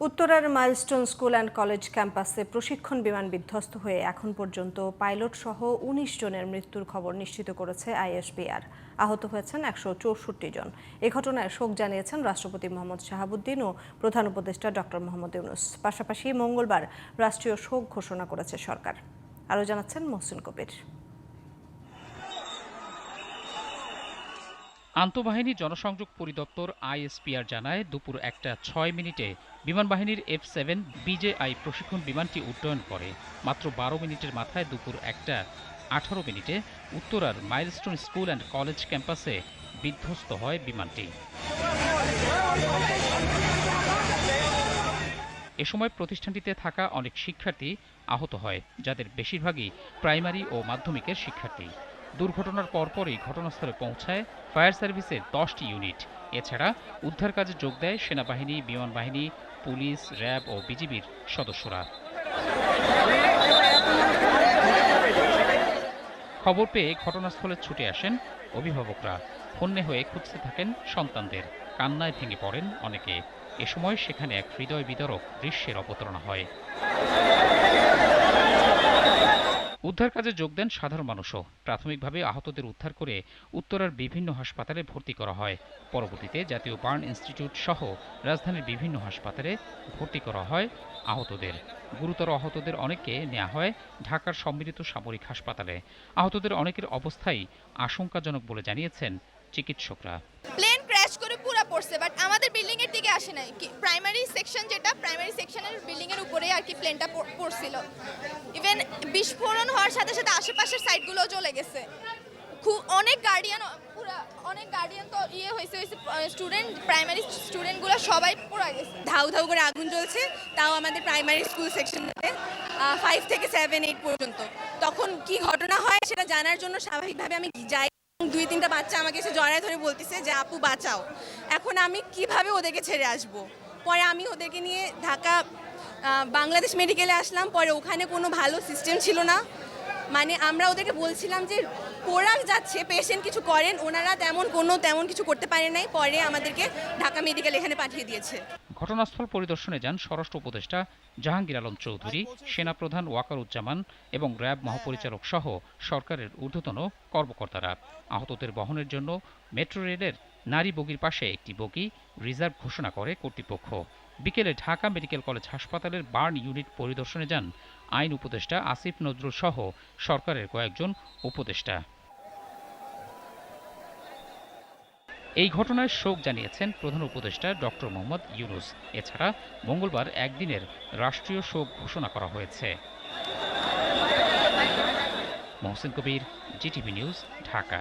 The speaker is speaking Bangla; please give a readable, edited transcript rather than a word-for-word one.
উত্তরার মাইলস্টোন স্কুল অ্যান্ড কলেজ ক্যাম্পাসে প্রশিক্ষণ বিমান বিধ্বস্ত হয়ে এখন পর্যন্ত পাইলট সহ ১৯ জনের মৃত্যুর খবর নিশ্চিত করেছে আইএসপিআর। আহত হয়েছেন ১৬৪ জন। এ ঘটনায় শোক জানিয়েছেন রাষ্ট্রপতি মোহাম্মদ শাহাবুদ্দিন ও প্রধান উপদেষ্টা ডক্টর মোহাম্মদ ইউনূস। পাশাপাশি মঙ্গলবার রাষ্ট্রীয় শোক ঘোষণা করেছে সরকার। আরও জানাচ্ছেন মহসিন কবির। আন্তঃবাহিনী জনসংযোগ পরিদপ্তর আইএসপিআর জানায় দুপুর ১টা ৬ মিনিটে বিমানবাহিনীর F-7 BJI প্রশিক্ষণ বিমানটি উড্ডয়ন করে। মাত্র ১২ মিনিটের মাথায় দুপুর ১টা ১৮ মিনিটে উত্তরার মাইলস্টোন স্কুল অ্যান্ড কলেজ ক্যাম্পাসে বিধ্বস্ত হয় বিমানটি। এ সময় প্রতিষ্ঠানটিতে থাকা অনেক শিক্ষার্থী আহত হয়, যাদের বেশিরভাগই প্রাইমারি ও মাধ্যমিকের শিক্ষার্থী। দুর্ঘটনার পরপরই ঘটনাস্থলে পৌঁছায় ফায়ার সার্ভিসের ১০টি ইউনিট। এছাড়া উদ্ধার কাজে যোগ দেয় সেনাবাহিনী, বিমান বাহিনী, পুলিশ, র্যাব ও বিজিবির সদস্যরা। খবর পেয়ে ঘটনাস্থলে ছুটে আসেন অভিভাবকরা। হন্যে হয়ে খুঁজতে থাকেন সন্তানদের। কান্নায় ভেঙে পড়েন অনেকে। এ সময় সেখানে এক হৃদয় বিদারক দৃশ্যের অবতারণা হয়। উদ্ধার কাজে যোগ দেন সাধারণ মানুষও। প্রাথমিকভাবে আহতদের উদ্ধার করে উত্তরার বিভিন্ন হাসপাতালে ভর্তি করা হয়। পরবর্তীতে জাতীয় বার্ন ইনস্টিটিউট সহ রাজধানীর বিভিন্ন হাসপাতালে ভর্তি করা হয় আহতদের। গুরুতর আহতদের অনেককে নেওয়া হয় ঢাকার সম্মিলিত সামরিক হাসপাতালে। আহতদের অনেকের অবস্থাই আশঙ্কাজনক বলে জানিয়েছেন চিকিৎসকরা। প্লেন ক্র্যাশ করে পুরো পড়ছে, বাট আমাদের বিল্ডিং এর দিকে আসে নাই। প্রাইমারি সেকশনের বিল্ডিং এর উপরে আর কি প্লেনটা পড়ছিল। ইভেন বিস্ফোরণ হওয়ার সাথে সাথে আশেপাশের সাইডগুলো চলে গেছে। অনেক গার্ডিয়ান তো হয়েছে প্রাইমারি স্টুডেন্টগুলো সবাই পুরো গেছে। ধাউ ধাউ করে আগুন জ্বলছে, তাও আমাদের প্রাইমারি স্কুল সেকশনটাতে 5 থেকে 7, 8 পর্যন্ত। তখন কি ঘটনা হয় সেটা জানার জন্য স্বাভাবিকভাবে আমি যাই। 2-3টা বাচ্চা আমাকে এসে জড়ায় ধরে বলতেছে যে আপু বাঁচাও। এখন আমি কিভাবে ওদেরকে ছেড়ে আসব? পরে আমি ওদেরকে নিয়ে ঢাকা বাংলাদেশ মেডিকেলে আসলাম। পরে ওখানে কোনো ভালো সিস্টেম ছিল না। মানে আমরা ওদেরকে বলছিলাম যে পোড়া যাচ্ছে, পেশেন্ট কিছু করেন, ওনারা তেমন কিছু করতে পারে নাই। পরে আমাদেরকে ঢাকা মেডিকেল এখানে পাঠিয়ে দিয়েছে। ঘটনাস্থল পরিদর্শনে যান স্বরাষ্ট্র উপদেষ্টা জাহাঙ্গীর আলম চৌধুরী, সেনাপ্রধান ওয়াকারুজ্জামান এবং র্যাব মহাপরিচালক সহ সরকারের ঊর্ধ্বতন কর্মকর্তারা। আহতদের বহনের জন্য মেট্রো রেলের নারী বগির পাশে একটি বগি রিজার্ভ ঘোষণা করে কর্তৃপক্ষ। বিকেলে ঢাকা মেডিকেল কলেজ হাসপাতালের বার্ন ইউনিট পরিদর্শনে যান আইন উপদেষ্টা আসিফ নজরুল সহ সরকারের কয়েকজন উপদেষ্টা। এই ঘটনায় শোক জানিয়েছেন প্রধান উপদেষ্টা ডক্টর মোহাম্মদ ইউনূস। এছাড়া মঙ্গলবার একদিনের রাষ্ট্রীয় শোক ঘোষণা করা হয়েছে। মহসিন কবির, জিটিভি নিউজ, ঢাকা।